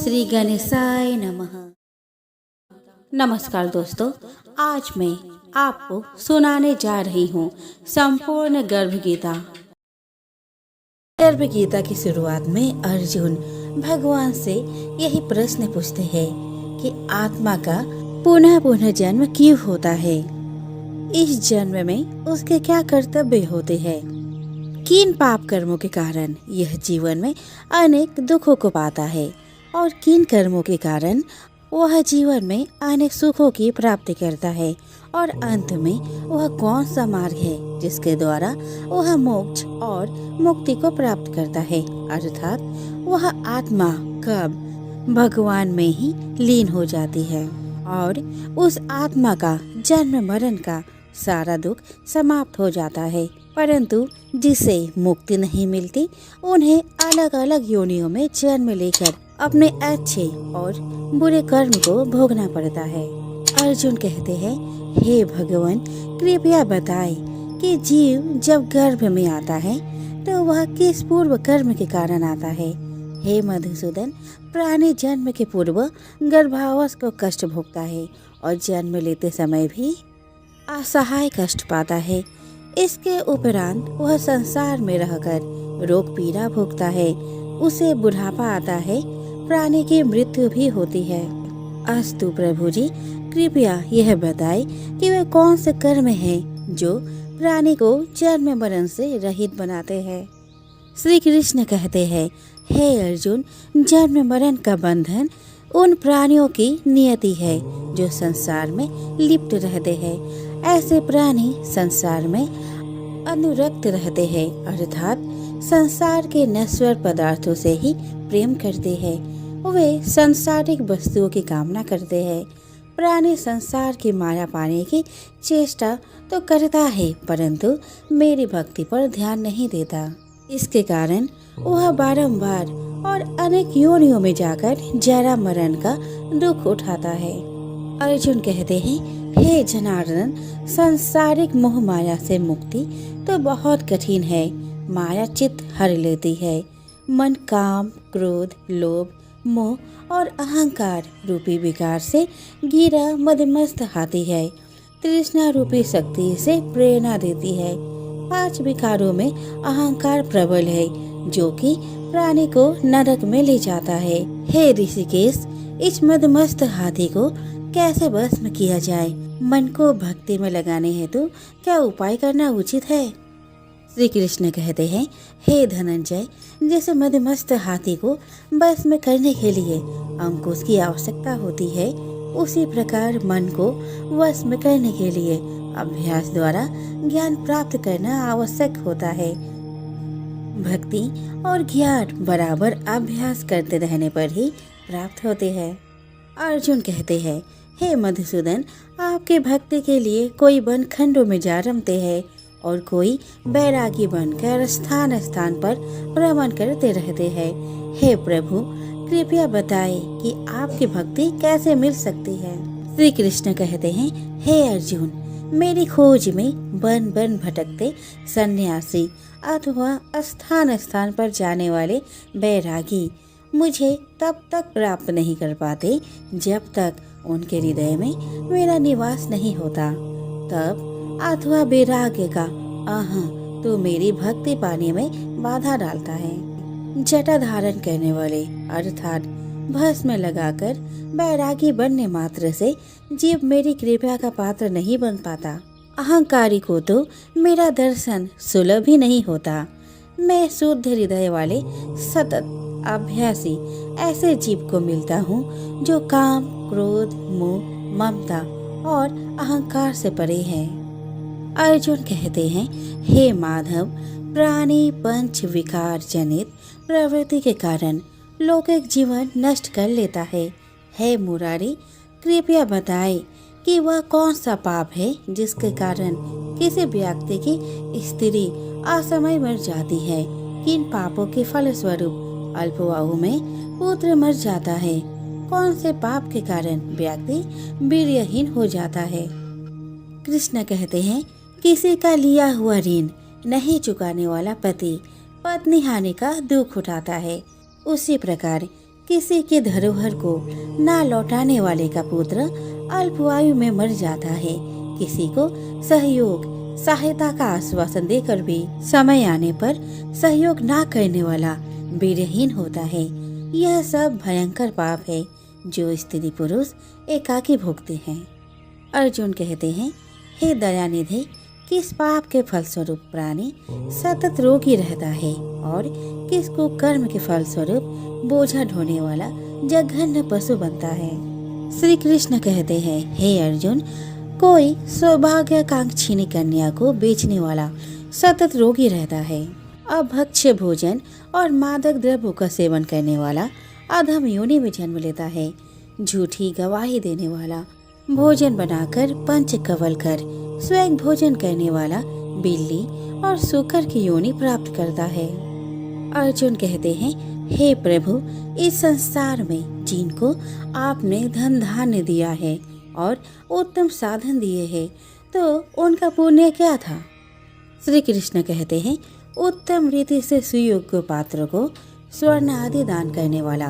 श्री गणेशाय नमः। नमस्कार दोस्तों, आज मैं आपको सुनाने जा रही हूँ संपूर्ण गर्भ गीता। गर्भ गीता की शुरुआत में अर्जुन भगवान से यही प्रश्न पूछते हैं कि आत्मा का पुनः पुनः जन्म क्यों होता है, इस जन्म में उसके क्या कर्तव्य होते हैं, किन पाप कर्मों के कारण यह जीवन में अनेक दुखों को पाता है और किन कर्मों के कारण वह जीवन में अनेक सुखों की प्राप्ति करता है, और अंत में वह कौन सा मार्ग है जिसके द्वारा वह मोक्ष और मुक्ति को प्राप्त करता है, अर्थात वह आत्मा कब भगवान में ही लीन हो जाती है और उस आत्मा का जन्म मरण का सारा दुख समाप्त हो जाता है। परंतु जिसे मुक्ति नहीं मिलती उन्हें अलग अलग योनियों में जन्म लेकर अपने अच्छे और बुरे कर्म को भोगना पड़ता है। अर्जुन कहते हैं, हे भगवान, कृपया बताएं कि जीव जब गर्भ में आता है तो वह किस पूर्व कर्म के कारण आता है। हे मधुसूदन, प्राणी जन्म के पूर्व गर्भावस्था को कष्ट भोगता है और जन्म लेते समय भी असहाय कष्ट पाता है। इसके उपरांत वह संसार में रहकर रोग पीड़ा भोगता है, उसे बुढ़ापा आता है, प्राणी की मृत्यु भी होती है। अस्तु प्रभु जी, कृपया यह बताएं कि वे कौन से कर्म हैं जो प्राणी को जन्म मरण से रहित बनाते हैं। श्री कृष्ण कहते हैं, हे अर्जुन, जन्म मरण का बंधन उन प्राणियों की नियति है जो संसार में लिप्त रहते हैं। ऐसे प्राणी संसार में अनुरक्त रहते हैं, अर्थात संसार के नश्वर पदार्थों से ही प्रेम करते हैं। वे सांसारिक वस्तुओं की कामना करते हैं। प्राणी संसार की माया पाने की चेष्टा तो करता है, परंतु मेरी भक्ति पर ध्यान नहीं देता। इसके कारण वह बारंबार और अनेक योनियों में जाकर जरा मरण का दुख उठाता है। अर्जुन कहते हैं, हे जनार्दन, सांसारिक मोह माया से मुक्ति तो बहुत कठिन है। माया चित्त हर लेती है। मन काम, क्रोध, लोभ, मोह और अहंकार रूपी विकार से गिरा मदमस्त हाथी है। तृष्णा रूपी शक्ति से प्रेरणा देती है। 5 विकारों में अहंकार प्रबल है जो कि प्राणी को नरक में ले जाता है। हे ऋषिकेश, इस मदमस्त हाथी को कैसे भस्म किया जाए? मन को भक्ति में लगाने हेतु क्या उपाय करना उचित है? श्री कृष्ण कहते हैं, हे धनंजय, जैसे मदमस्त हाथी को भस्म करने के लिए अंकुश की आवश्यकता होती है, उसी प्रकार मन को वश में करने के लिए अभ्यास द्वारा ज्ञान प्राप्त करना आवश्यक होता है। भक्ति और ज्ञान बराबर अभ्यास करते रहने पर ही प्राप्त होते हैं। अर्जुन कहते हैं, हे मधुसूदन, आपके भक्ति के लिए कोई वन खंडों में जा रमते हैं और कोई बैरागी बनकर स्थान स्थान पर भ्रमण करते रहते हैं। हे प्रभु, कृपया बताएं कि आपकी भक्ति कैसे मिल सकती है। श्री कृष्ण कहते हैं, हे अर्जुन, मेरी खोज में वन वन भटकते सन्यासी अथवा स्थान स्थान पर जाने वाले बैरागी मुझे तब तक प्राप्त नहीं कर पाते जब तक उनके हृदय में मेरा निवास नहीं होता। तब अथवा वैराग्य का अहं तो मेरी भक्ति पाने में बाधा डालता है। जटा धारण करने वाले अर्थात भस्म लगाकर बैरागी बनने मात्र से जीव मेरी कृपा का पात्र नहीं बन पाता। अहंकारी को तो मेरा दर्शन सुलभ ही नहीं होता। मैं शुद्ध हृदय वाले सतत अभ्यासी ऐसे जीव को मिलता हूँ जो काम, क्रोध, मोह, ममता और अहंकार से परे है। अर्जुन कहते हैं, हे माधव, प्राणी पंच विकार जनित प्रवृत्ति के कारण लौकिक जीवन नष्ट कर लेता है। हे मुरारी, कृपया बताएं कि वह कौन सा पाप है जिसके कारण किसी व्यक्ति की स्त्री असमय मर जाती है। किन पापों के फलस्वरूप अल्पवायु में पुत्र मर जाता है? कौन से पाप के कारण व्यक्ति वीर्यहीन हो जाता है? कृष्ण कहते हैं, किसी का लिया हुआ ऋण नहीं चुकाने वाला पति पत्नी हानि का दुख उठाता है, उसी प्रकार किसी के धरोहर को ना लौटाने वाले का पुत्र अल्पायु में मर जाता है। किसी को सहयोग सहायता का आश्वासन देकर भी समय आने पर सहयोग ना करने वाला वीरहीन होता है। यह सब भयंकर पाप है जो स्त्री पुरुष एकाकी भोगते हैं। अर्जुन कहते हैं, हे दयानिधि, किस पाप के फलस्वरूप प्राणी सतत रोगी रहता है और किसको कर्म के फलस्वरूप बोझा ढोने वाला जघन्य पशु बनता है। श्री कृष्ण कहते हैं, हे अर्जुन, कोई सौभाग्यकांक्षिणी कन्या को बेचने वाला सतत रोगी रहता है। अभक्ष्य भोजन और मादक द्रव्यों का सेवन करने वाला अधम योनि में जन्म लेता है। झूठी गवाही देने वाला भोजन बनाकर पंच कवल कर स्वयं भोजन करने वाला बिल्ली और सूकर की योनि प्राप्त करता है। अर्जुन कहते हैं, हे प्रभु, इस संसार में जिनको आपने धन धान्य दिया है और उत्तम साधन दिए हैं, तो उनका पुण्य क्या था? श्री कृष्ण कहते हैं, उत्तम रीति से सुयोग्य पात्र को स्वर्ण आदि दान करने वाला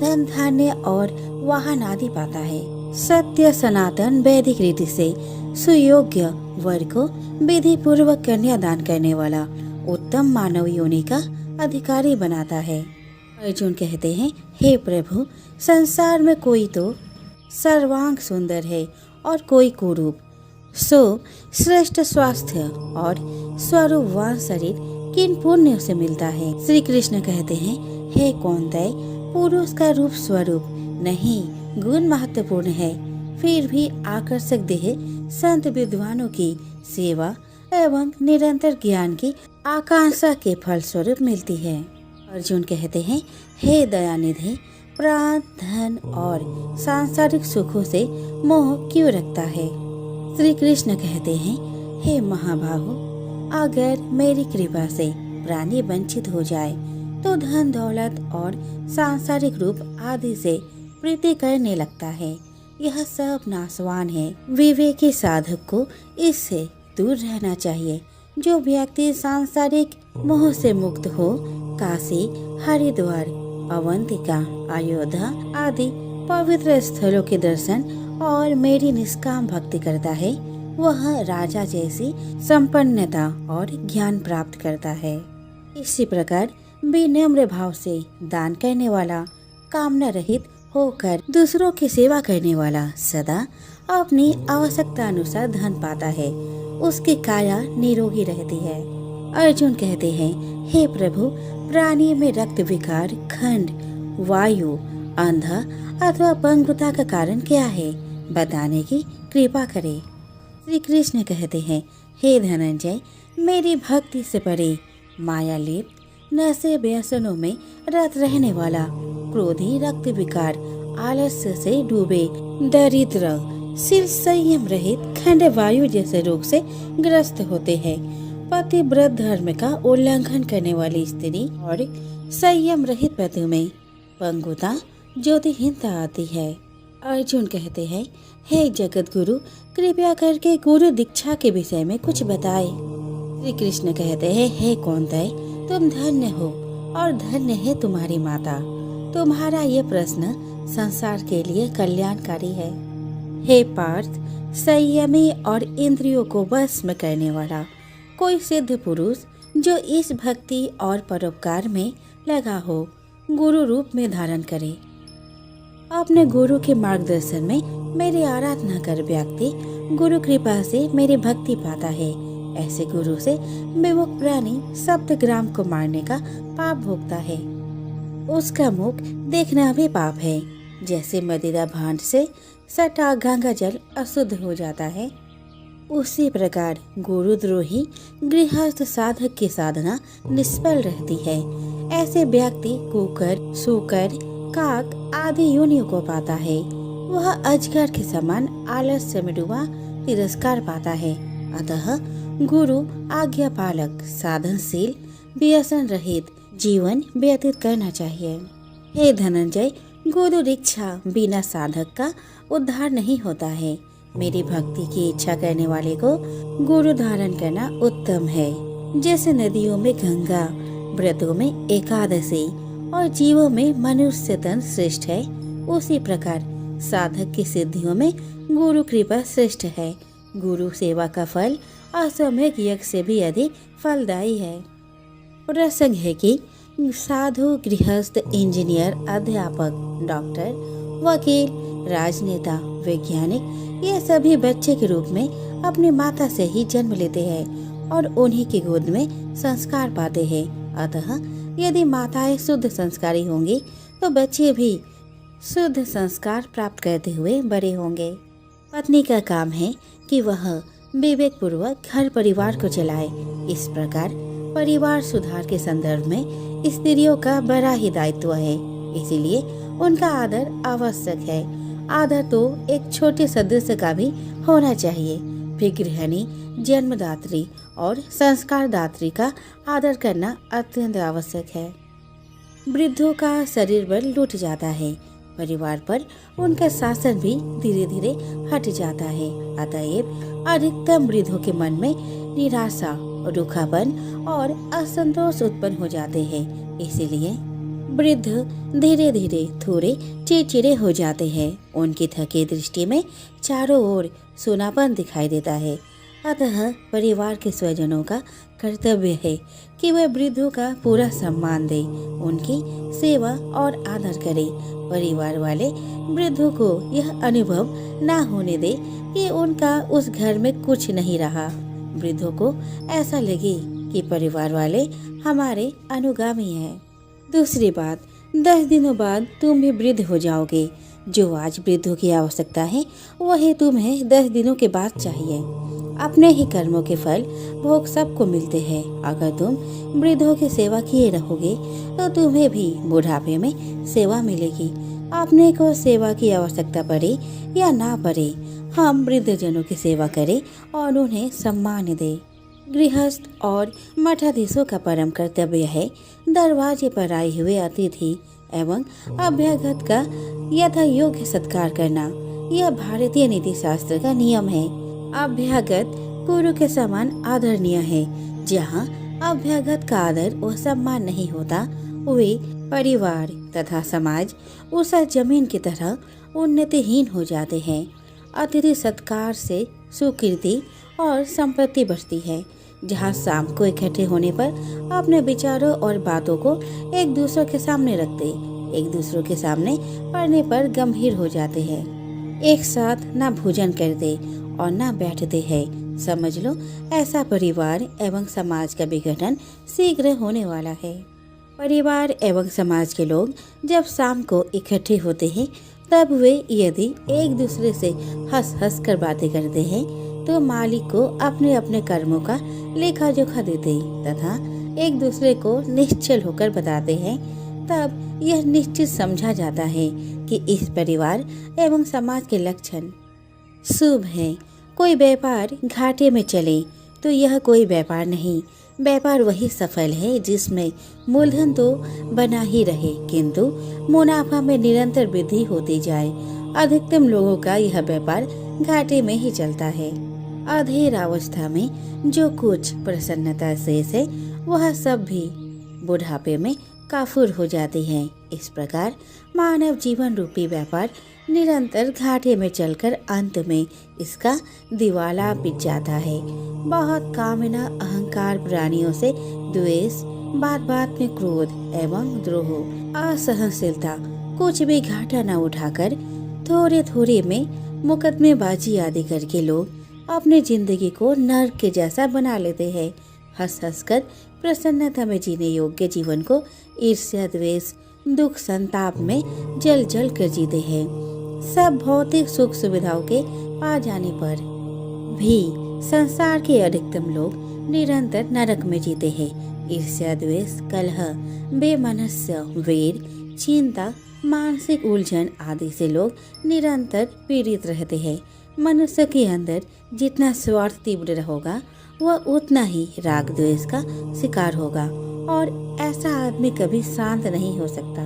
धन धान्य और वाहन आदि पाता है। सत्य सनातन वैदिक रीति से सुयोग्य वर को विधि पूर्वक कन्या दान करने वाला उत्तम मानव योनि का अधिकारी बनाता है। अर्जुन कहते हैं, हे प्रभु, संसार में कोई तो सर्वांग सुंदर है और कोई कुरूप, सो श्रेष्ठ स्वास्थ्य और स्वरूपवान शरीर किन पुण्यों से मिलता है? श्री कृष्ण कहते हैं, हे कौन्तेय, पुरुष का रूप स्वरूप नहीं गुण महत्वपूर्ण है। फिर भी आकर्षक देह संत विद्वानों की सेवा एवं निरंतर ज्ञान की आकांक्षा के फल स्वरूप मिलती है। अर्जुन कहते हैं, हे दयानिधि, प्राण धन और सांसारिक सुखों से मोह क्यों रखता है? श्री कृष्ण कहते हैं, हे महाबाहु, अगर मेरी कृपा से प्राणी वंचित हो जाए तो धन दौलत और सांसारिक रूप आदि से प्रीति करने लगता है। यह सब नाशवान है। विवेकी साधक को इससे दूर रहना चाहिए। जो व्यक्ति सांसारिक मोह से मुक्त हो काशी, हरिद्वार, अवंतिका, अयोध्या आदि पवित्र स्थलों के दर्शन और मेरी निष्काम भक्ति करता है, वह राजा जैसी संपन्नता और ज्ञान प्राप्त करता है। इसी प्रकार विनम्र भाव से दान करने वाला, कामना रहित होकर दूसरों की सेवा करने वाला सदा अपनी आवश्यकता अनुसार धन पाता है। उसकी काया निरोगी रहती है। अर्जुन कहते हैं, हे प्रभु, प्राणी में रक्त विकार, खंड, वायु, अंधा अथवा पंगुता का कारण क्या है? बताने की कृपा करे। श्री कृष्ण कहते हैं, हे धनंजय, मेरी भक्ति से परे माया लिप्त नशे व्यसनों में रत रहने वाला, क्रोधी, रक्त विकार, आलस्य से डूबे, दरिद्र, सिर संयम रहित, खंड वायु जैसे रोग से ग्रस्त होते हैं। पतिव्रत धर्म का उल्लंघन करने वाली स्त्री और संयम रहित पति में पंगुता, ज्योतिहीनता आती है। अर्जुन कहते हैं, हे जगत गुरु, कृपया करके गुरु दीक्षा के विषय में कुछ बताए। श्री कृष्ण कहते हैं, हे कौन्तेय, तुम धन्य हो और धन्य है तुम्हारी माता। तुम्हारा ये प्रश्न संसार के लिए कल्याणकारी है। हे पार्थ, संयमी और इंद्रियों को वश में करने वाला कोई सिद्ध पुरुष जो इस भक्ति और परोपकार में लगा हो, गुरु रूप में धारण करे। अपने गुरु के मार्गदर्शन में मेरी आराधना कर व्यक्ति गुरु कृपा से मेरी भक्ति पाता है। ऐसे गुरु से विमुख प्राणी सप्तग्राम को मारने का पाप भोगता है। उसका मुख देखना भी पाप है। जैसे मदिरा भांड से सटा गंगा जल अशुद्ध हो जाता है, उसी प्रकार गुरुद्रोही गृहस्थ साधक की साधना निष्फल रहती है। ऐसे व्यक्ति कुकर, सूकर, काक आदि योनियों को पाता है। वह अजगर के समान आलस्य में डूबा तिरस्कार पाता है। अतः गुरु आज्ञा पालक, साधनशील, व्यसन रहित जीवन व्यतीत करना चाहिए। हे धनंजय, गुरु दीक्षा बिना साधक का उद्धार नहीं होता है। मेरी भक्ति की इच्छा करने वाले को गुरु धारण करना उत्तम है। जैसे नदियों में गंगा, व्रतों में एकादशी और जीवों में मनुष्य तन श्रेष्ठ है, उसी प्रकार साधक की सिद्धियों में गुरु कृपा श्रेष्ठ है। गुरु सेवा का फल अश्वमेध यज्ञ से भी अधिक फलदायी है। प्रसंग है कि साधु, गृहस्थ, इंजीनियर, अध्यापक, डॉक्टर, वकील, राजनेता, वैज्ञानिक ये सभी बच्चे के रूप में अपनी माता से ही जन्म लेते हैं और उन्हीं की गोद में संस्कार पाते हैं। अतः यदि माताएं शुद्ध संस्कारी होंगी तो बच्चे भी शुद्ध संस्कार प्राप्त करते हुए बड़े होंगे। पत्नी का काम है कि वह विवेक पूर्वक घर परिवार को चलाए। इस प्रकार परिवार सुधार के संदर्भ में स्त्रियों का बड़ा ही दायित्व है, इसीलिए उनका आदर आवश्यक है। आदर तो एक छोटे सदस्य का भी होना चाहिए। फिर गृहिणी, जन्मदात्री और संस्कारदात्री का आदर करना अत्यंत आवश्यक है। वृद्धों का शरीर बल लूट जाता है, परिवार पर उनका शासन भी धीरे धीरे हट जाता है। अतएव अधिकतम वृद्धों के मन में निराशा, रूखापन और असंतोष उत्पन्न हो जाते हैं। इसीलिए वृद्ध धीरे धीरे थोड़े चिड़चिड़े हो जाते हैं। उनकी थकी दृष्टि में चारों ओर सूनापन दिखाई देता है। अतः परिवार के स्वजनों का कर्तव्य है कि वे वृद्धों का पूरा सम्मान दें, उनकी सेवा और आदर करें। परिवार वाले वृद्धों को यह अनुभव न होने दे कि उनका उस घर में कुछ नहीं रहा। वृद्धों को ऐसा लगे कि परिवार वाले हमारे अनुगामी हैं। दूसरी बात, 10 दिनों बाद तुम भी वृद्ध हो जाओगे। जो आज वृद्धों की आवश्यकता है वही तुम्हें 10 दिनों के बाद चाहिए। अपने ही कर्मों के फल भोग सबको मिलते हैं। अगर तुम वृद्धों की सेवा किए रहोगे तो तुम्हें भी बुढ़ापे में सेवा मिलेगी। अपने को सेवा की आवश्यकता पड़े या ना पड़े, हम वृद्धजनों की सेवा करें और उन्हें सम्मान दें। गृहस्थ और मठाधीशों का परम कर्तव्य है दरवाजे पर आए हुए अतिथि एवं अभ्यागत का यथा योग्य सत्कार करना। यह भारतीय नीति शास्त्र का नियम है। अभ्यागत गुरु के समान आदरणीय है। जहाँ अभ्यागत का आदर व सम्मान नहीं होता, वे परिवार तथा समाज उस जमीन की तरह उन्नतिहीन हो जाते हैं। अतिथि सत्कार से सुकीर्ति और संपत्ति बढ़ती है। जहाँ शाम को इकट्ठे होने पर अपने विचारों और बातों को एक दूसरे के सामने रखते, एक दूसरों के सामने पढ़ने पर गंभीर हो जाते हैं। एक साथ न भोजन करते और न बैठते हैं। समझ लो ऐसा परिवार एवं समाज का विघटन शीघ्र होने वाला है। परिवार एवं समाज के लोग जब शाम को इकट्ठे होते हैं तब वे यदि एक दूसरे से हंस हंस कर बातें करते हैं तो मालिक को अपने अपने कर्मों का लेखा जोखा देते तथा एक दूसरे को निश्चल होकर बताते हैं। तब यह निश्चित समझा जाता है कि इस परिवार एवं समाज के लक्षण शुभ है। कोई व्यापार घाटे में चले तो यह कोई व्यापार नहीं। व्यापार वही सफल है जिसमें मूलधन तो बना ही रहे किंतु मुनाफा में निरंतर वृद्धि होती जाए। अधिकतम लोगों का यह व्यापार घाटे में ही चलता है। अधेर अवस्था में जो कुछ प्रसन्नता शेष है वह सब भी बुढ़ापे में काफूर हो जाती हैं। इस प्रकार मानव जीवन रूपी व्यापार निरंतर घाटे में चलकर अंत में इसका दिवाला पिट जाता है। बहुत कामना, अहंकार, प्राणियों से द्वेष, बात बात में क्रोध एवं द्रोह, असहनशीलता, कुछ भी घाटा न उठाकर थोड़े थोड़े में मुकदमेबाजी आदि करके लोग अपनी जिंदगी को नर्क के जैसा बना लेते हैं। हंस हंस कर प्रसन्नता में जीने योग्य जीवन को ईर्ष्या, द्वेष, दुख, संताप में जल जल कर जीते हैं। सब भौतिक सुख सुविधाओं के पा जाने पर भी संसार के अधिकतम लोग निरंतर नरक में जीते हैं। ईर्ष्या, द्वेष, कलह, बेमनस्य, वेर, चिंता, मानसिक उलझन आदि से लोग निरंतर पीड़ित रहते हैं। मनुष्य के अंदर जितना स्वार्थ तीव्र रहेगा वह उतना ही राग द्वेष का शिकार होगा और ऐसा आदमी कभी शांत नहीं हो सकता।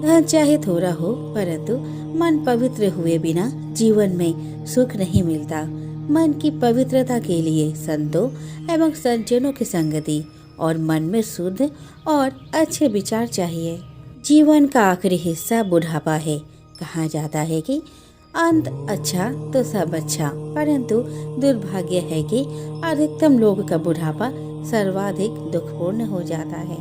धन चाहे थोड़ा हो परंतु मन पवित्र हुए बिना जीवन में सुख नहीं मिलता। मन की पवित्रता के लिए संतों एवं सज्जनों की संगति और मन में शुद्ध और अच्छे विचार चाहिए। जीवन का आखिरी हिस्सा बुढ़ापा है। कहा जाता है कि अंत अच्छा तो सब अच्छा, परंतु दुर्भाग्य है कि अधिकतम लोगों का बुढ़ापा सर्वाधिक दुखपूर्ण हो जाता है।